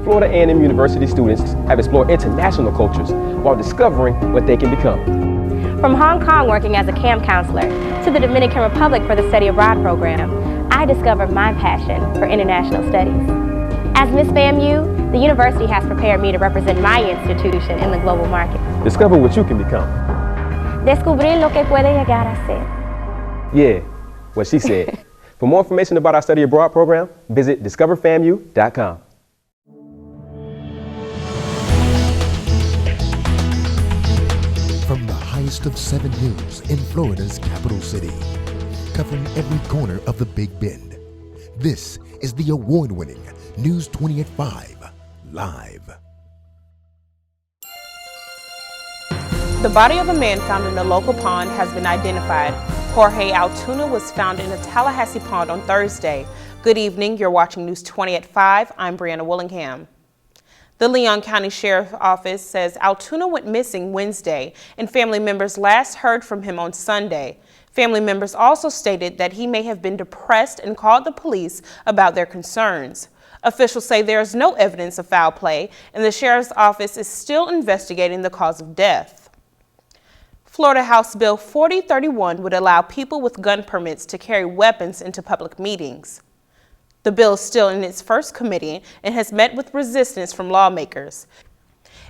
Florida A&M University students have explored international cultures while discovering what they can become. From Hong Kong working as a camp counselor to the Dominican Republic for the Study Abroad program, I discovered my passion for international studies. As Miss FAMU, the university has prepared me to represent my institution in the global market. Discover what you can become. Descubrir lo que puede llegar a ser. Yeah, what she said. For more information about our Study Abroad program, visit discoverfamu.com. From the highest of 7 hills in Florida's capital city, covering every corner of the Big Bend, this is the award-winning News 20 at 5 Live. The body of a man found in a local pond has been identified. Jorge Altuna was found in a Tallahassee pond on Thursday. Good evening, you're watching News 20 at 5. I'm Brianna Willingham. The Leon County Sheriff's Office says Altuna went missing Wednesday, and family members last heard from him on Sunday. Family members also stated that he may have been depressed and called the police about their concerns. Officials say there is no evidence of foul play, and the Sheriff's Office is still investigating the cause of death. Florida House Bill 4031 would allow people with gun permits to carry weapons into public meetings. The bill is still in its first committee and has met with resistance from lawmakers.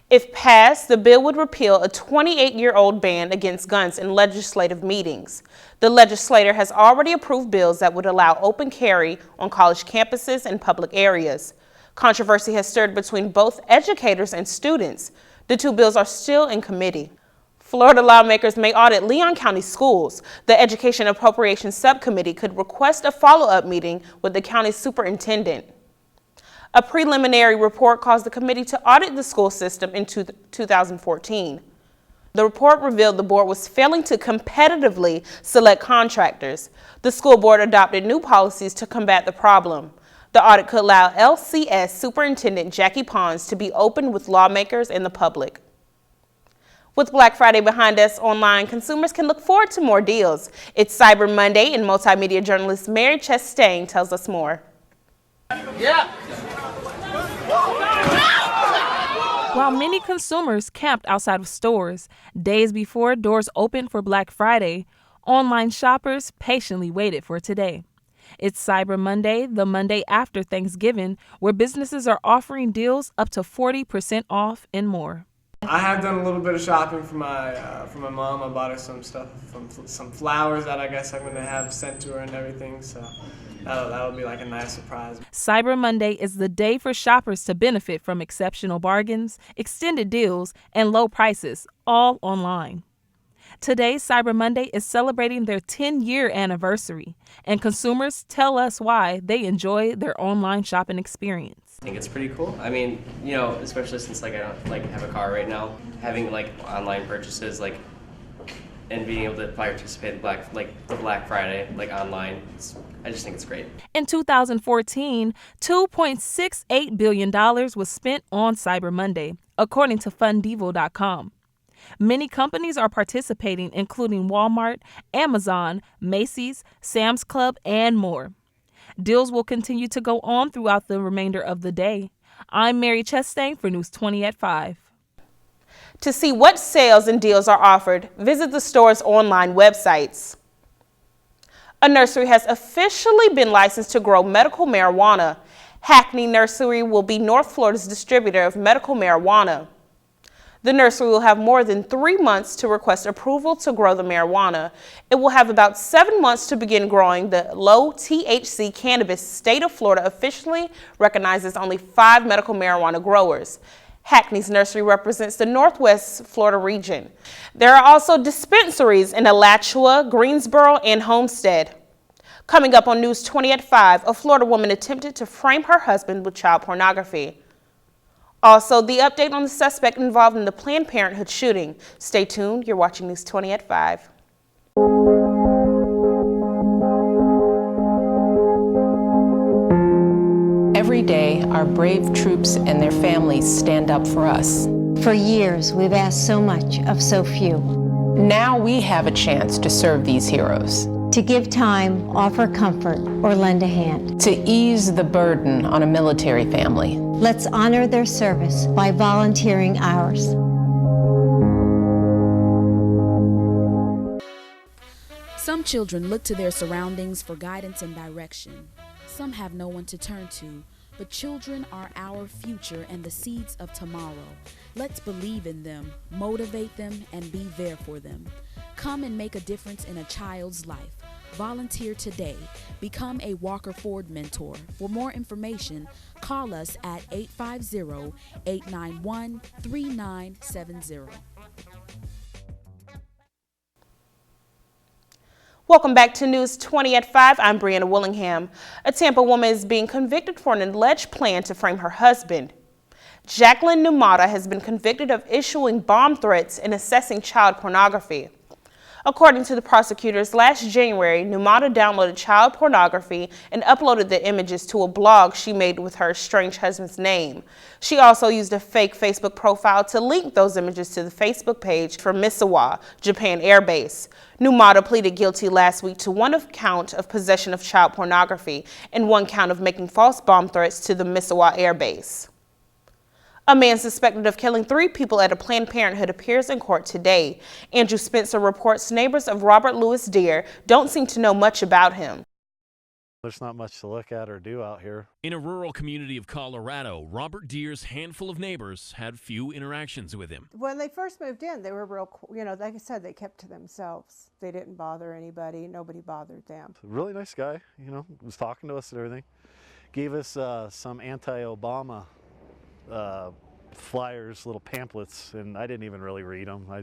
If passed, the bill would repeal a 28-year-old ban against guns in legislative meetings. The legislature has already approved bills that would allow open carry on college campuses and public areas. Controversy has stirred between both educators and students. The two bills are still in committee. Florida lawmakers may audit Leon County schools. The Education Appropriations Subcommittee could request a follow-up meeting with the county superintendent. A preliminary report caused the committee to audit the school system in 2014. The report revealed the board was failing to competitively select contractors. The school board adopted new policies to combat the problem. The audit could allow LCS Superintendent Jackie Pons to be open with lawmakers and the public. With Black Friday behind us online, consumers can look forward to more deals. It's Cyber Monday, and multimedia journalist Mary Chastain tells us more. Yeah. While many consumers camped outside of stores days before doors opened for Black Friday, online shoppers patiently waited for today. It's Cyber Monday, the Monday after Thanksgiving, where businesses are offering deals up to 40% off and more. I have done a little bit of shopping for my mom. I bought her some stuff, some flowers that I guess I'm going to have sent to her and everything, so that'll be like a nice surprise. Cyber Monday is the day for shoppers to benefit from exceptional bargains, extended deals, and low prices, all online. Today, Cyber Monday is celebrating their 10-year anniversary, and consumers tell us why they enjoy their online shopping experience. I think it's pretty cool. I mean, you know, especially since I don't have a car right now, having online purchases and being able to participate in the Black Friday online, I just think it's great. In 2014, $2.68 billion was spent on Cyber Monday, according to Fundivo.com. Many companies are participating, including Walmart, Amazon, Macy's, Sam's Club, and more. Deals will continue to go on throughout the remainder of the day. I'm Mary Chastain for News 20 at 5. To see what sales and deals are offered, visit the store's online websites. A nursery has officially been licensed to grow medical marijuana. Hackney Nursery will be North Florida's distributor of medical marijuana. The nursery will have more than 3 months to request approval to grow the marijuana. It will have about 7 months to begin growing the low THC cannabis. State of Florida officially recognizes only 5 medical marijuana growers. Hackney's nursery represents the Northwest Florida region. There are also dispensaries in Alachua, Greensboro, and Homestead. Coming up on News 20 at 5, a Florida woman attempted to frame her husband with child pornography. Also, the update on the suspect involved in the Planned Parenthood shooting. Stay tuned. You're watching News 20 at 5. Every day, our brave troops and their families stand up for us. For years, we've asked so much of so few. Now we have a chance to serve these heroes. To give time, offer comfort, or lend a hand. To ease the burden on a military family. Let's honor their service by volunteering ours. Some children look to their surroundings for guidance and direction. Some have no one to turn to, but children are our future and the seeds of tomorrow. Let's believe in them, motivate them, and be there for them. Come and make a difference in a child's life. Volunteer today. Become a Walker Ford mentor. For more information, call us at 850-891-3970. Welcome back to News 20 at 5. I'm Brianna Willingham. A Tampa woman is being convicted for an alleged plan to frame her husband. Jacqueline Numata has been convicted of issuing bomb threats and assessing child pornography. According to the prosecutors, last January, Numata downloaded child pornography and uploaded the images to a blog she made with her estranged husband's name. She also used a fake Facebook profile to link those images to the Facebook page for Mizell, Japan Air Base. Numata pleaded guilty last week to one count of possession of child pornography and one count of making false bomb threats to the Mizell Air Base. A man suspected of killing 3 people at a Planned Parenthood appears in court today. Andrew Spencer reports neighbors of Robert Louis Deere don't seem to know much about him. There's not much to look at or do out here. In a rural community of Colorado, Robert Deere's handful of neighbors had few interactions with him. When they first moved in, they were real, like I said, they kept to themselves. They didn't bother anybody. Nobody bothered them. Really nice guy, was talking to us and everything. Gave us some anti-Obama flyers, little pamphlets, and I didn't even really read them. I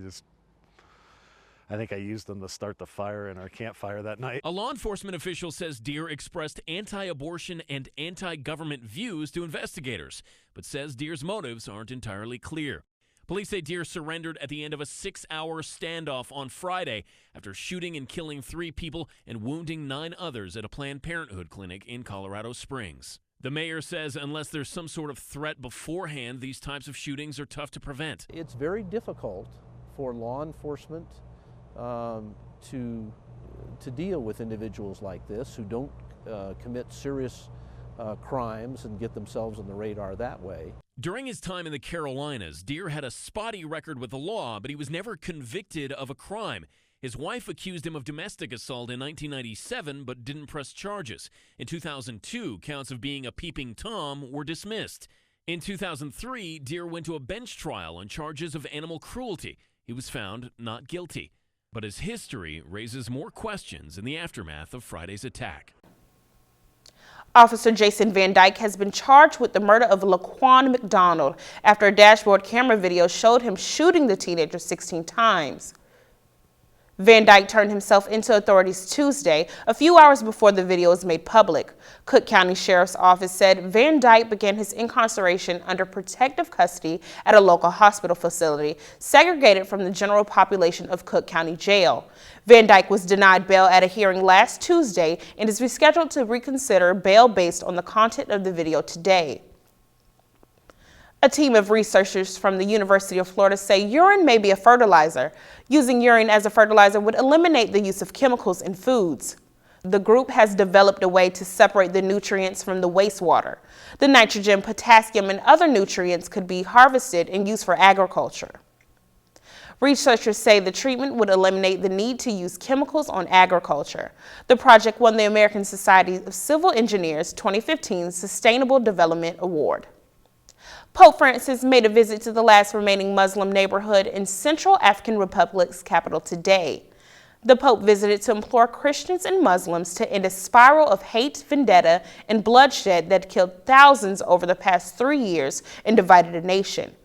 think I used them to start the fire in our campfire that night. A law enforcement official says Deere expressed anti-abortion and anti-government views to investigators, but says Deere's motives aren't entirely clear. Police say Deere surrendered at the end of a 6-hour standoff on Friday after shooting and killing 3 people and wounding 9 others at a Planned Parenthood clinic in Colorado Springs. The mayor says unless there's some sort of threat beforehand, these types of shootings are tough to prevent. It's very difficult for law enforcement to deal with individuals like this who don't commit serious crimes and get themselves on the radar that way. During his time in the Carolinas, Deere had a spotty record with the law, but he was never convicted of a crime. His wife accused him of domestic assault in 1997, but didn't press charges. In 2002, counts of being a peeping Tom were dismissed. In 2003, Deere went to a bench trial on charges of animal cruelty. He was found not guilty. But his history raises more questions in the aftermath of Friday's attack. Officer Jason Van Dyke has been charged with the murder of Laquan McDonald after a dashboard camera video showed him shooting the teenager 16 times. Van Dyke turned himself into authorities Tuesday, a few hours before the video was made public. Cook County Sheriff's Office said Van Dyke began his incarceration under protective custody at a local hospital facility, segregated from the general population of Cook County Jail. Van Dyke was denied bail at a hearing last Tuesday and is rescheduled to reconsider bail based on the content of the video today. A team of researchers from the University of Florida say urine may be a fertilizer. Using urine as a fertilizer would eliminate the use of chemicals in foods. The group has developed a way to separate the nutrients from the wastewater. The nitrogen, potassium, and other nutrients could be harvested and used for agriculture. Researchers say the treatment would eliminate the need to use chemicals on agriculture. The project won the American Society of Civil Engineers 2015 Sustainable Development Award. Pope Francis made a visit to the last remaining Muslim neighborhood in Central African Republic's capital today. The Pope visited to implore Christians and Muslims to end a spiral of hate, vendetta, and bloodshed that killed thousands over the past 3 years and divided a nation.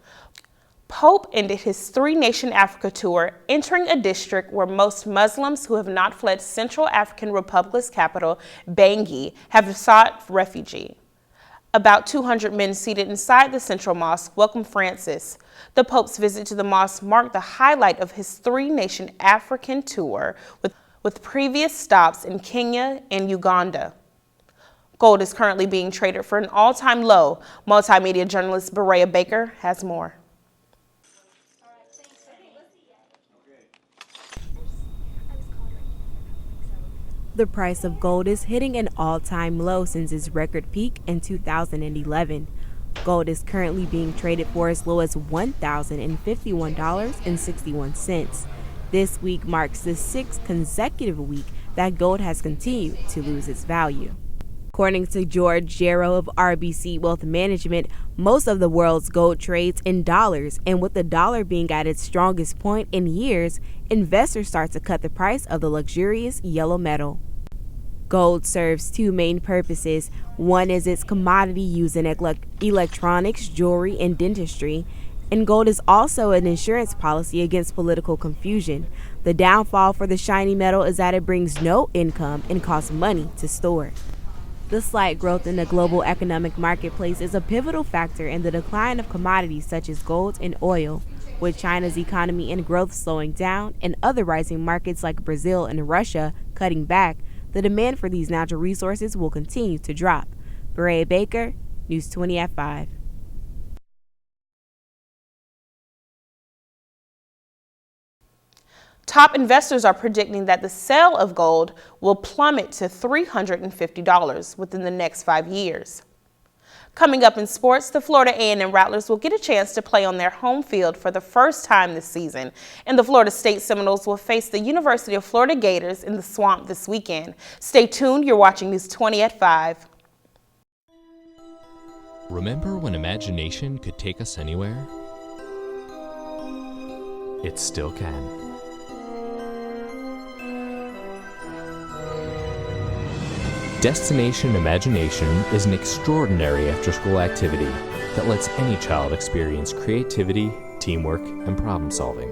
Pope ended his 3-nation Africa tour, entering a district where most Muslims who have not fled Central African Republic's capital, Bangui, have sought refuge. About 200 men seated inside the Central Mosque welcomed Francis. The Pope's visit to the mosque marked the highlight of his 3-nation African tour, with previous stops in Kenya and Uganda. Gold is currently being traded for an all-time low. Multimedia journalist Berea Baker has more. The price of gold is hitting an all-time low since its record peak in 2011. Gold is currently being traded for as low as $1,051.61. This week marks the 6th consecutive week that gold has continued to lose its value. According to George Jarrow of RBC Wealth Management, most of the world's gold trades in dollars, and with the dollar being at its strongest point in years, investors start to cut the price of the luxurious yellow metal. Gold serves two main purposes. One is its commodity used in electronics, jewelry, and dentistry. And gold is also an insurance policy against political confusion. The downfall for the shiny metal is that it brings no income and costs money to store. The slight growth in the global economic marketplace is a pivotal factor in the decline of commodities such as gold and oil. With China's economy and growth slowing down and other rising markets like Brazil and Russia cutting back, the demand for these natural resources will continue to drop. Brea Baker, News 20 at 5. Top investors are predicting that the sale of gold will plummet to $350 within the next 5 years. Coming up in sports, the Florida A&M Rattlers will get a chance to play on their home field for the first time this season, and the Florida State Seminoles will face the University of Florida Gators in the Swamp this weekend. Stay tuned. You're watching News 20 at 5. Remember when imagination could take us anywhere? It still can. Destination Imagination is an extraordinary after-school activity that lets any child experience creativity, teamwork, and problem-solving.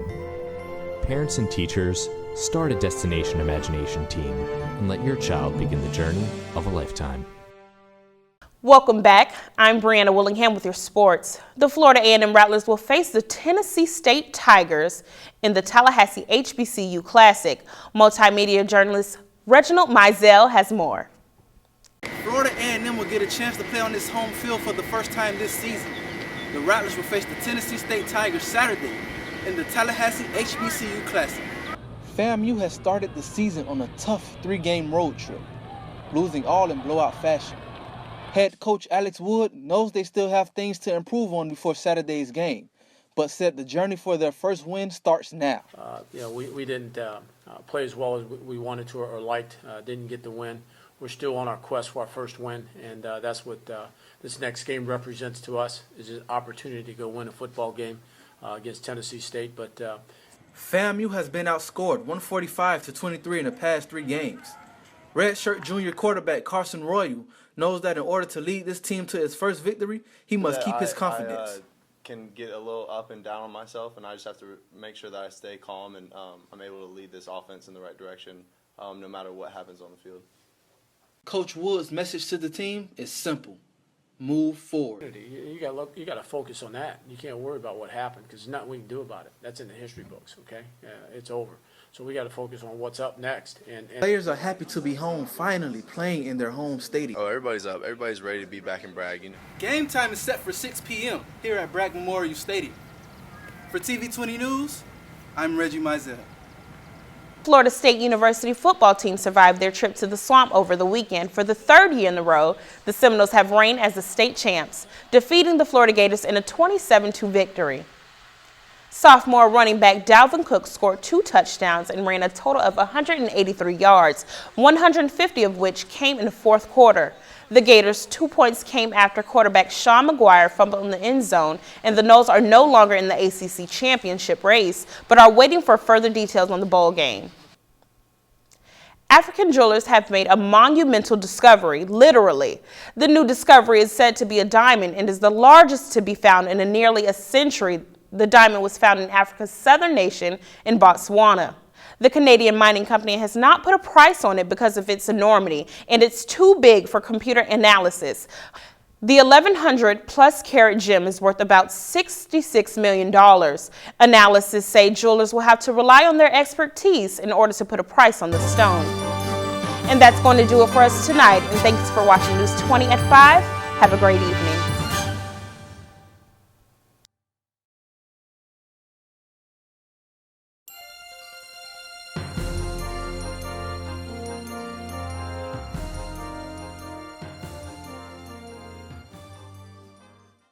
Parents and teachers, start a Destination Imagination team and let your child begin the journey of a lifetime. Welcome back. I'm Brianna Willingham with your sports. The Florida A&M Rattlers will face the Tennessee State Tigers in the Tallahassee HBCU Classic. Multimedia journalist Reginald Mizell has more. Florida A&M will get a chance to play on this home field for the first time this season. The Rattlers will face the Tennessee State Tigers Saturday in the Tallahassee HBCU Classic. FAMU has started the season on a tough 3-game road trip, losing all in blowout fashion. Head coach Alex Wood knows they still have things to improve on before Saturday's game, but said the journey for their first win starts now. We didn't play as well as we wanted to or liked, didn't get the win. We're still on our quest for our first win, and that's what this next game represents to us, is an opportunity to go win a football game against Tennessee State. But FAMU has been outscored 145-23 in the past 3 games. Redshirt junior quarterback Carson Royal knows that in order to lead this team to its first victory, he must keep his confidence. I can get a little up and down on myself, and I just have to make sure that I stay calm and I'm able to lead this offense in the right direction no matter what happens on the field. Coach Wood's message to the team is simple: move forward. you got to focus on that. You can't worry about what happened because there's nothing we can do about it. That's in the history books. Okay, it's over. So we got to focus on what's up next. And players are happy to be home, finally playing in their home stadium. Oh, everybody's up. Everybody's ready to be back in Bragg. Game time is set for 6 p.m. here at Bragg Memorial Stadium. For TV 20 News, I'm Reggie Mizell. Florida State University football team survived their trip to the Swamp over the weekend. For the 3rd year in a row, the Seminoles have reigned as the state champs, defeating the Florida Gators in a 27-2 victory. Sophomore running back Dalvin Cook scored 2 touchdowns and ran a total of 183 yards, 150 of which came in the 4th quarter. The Gators' 2 points came after quarterback Sean McGuire fumbled in the end zone, and the Noles are no longer in the ACC championship race, but are waiting for further details on the bowl game. African jewelers have made a monumental discovery, literally. The new discovery is said to be a diamond and is the largest to be found in nearly a century. The diamond was found in Africa's southern nation in Botswana. The Canadian mining company has not put a price on it because of its enormity, and it's too big for computer analysis. The 1,100 plus carat gem is worth about $66 million. Analysts say jewelers will have to rely on their expertise in order to put a price on the stone. And that's going to do it for us tonight. And thanks for watching News 20 at 5. Have a great evening.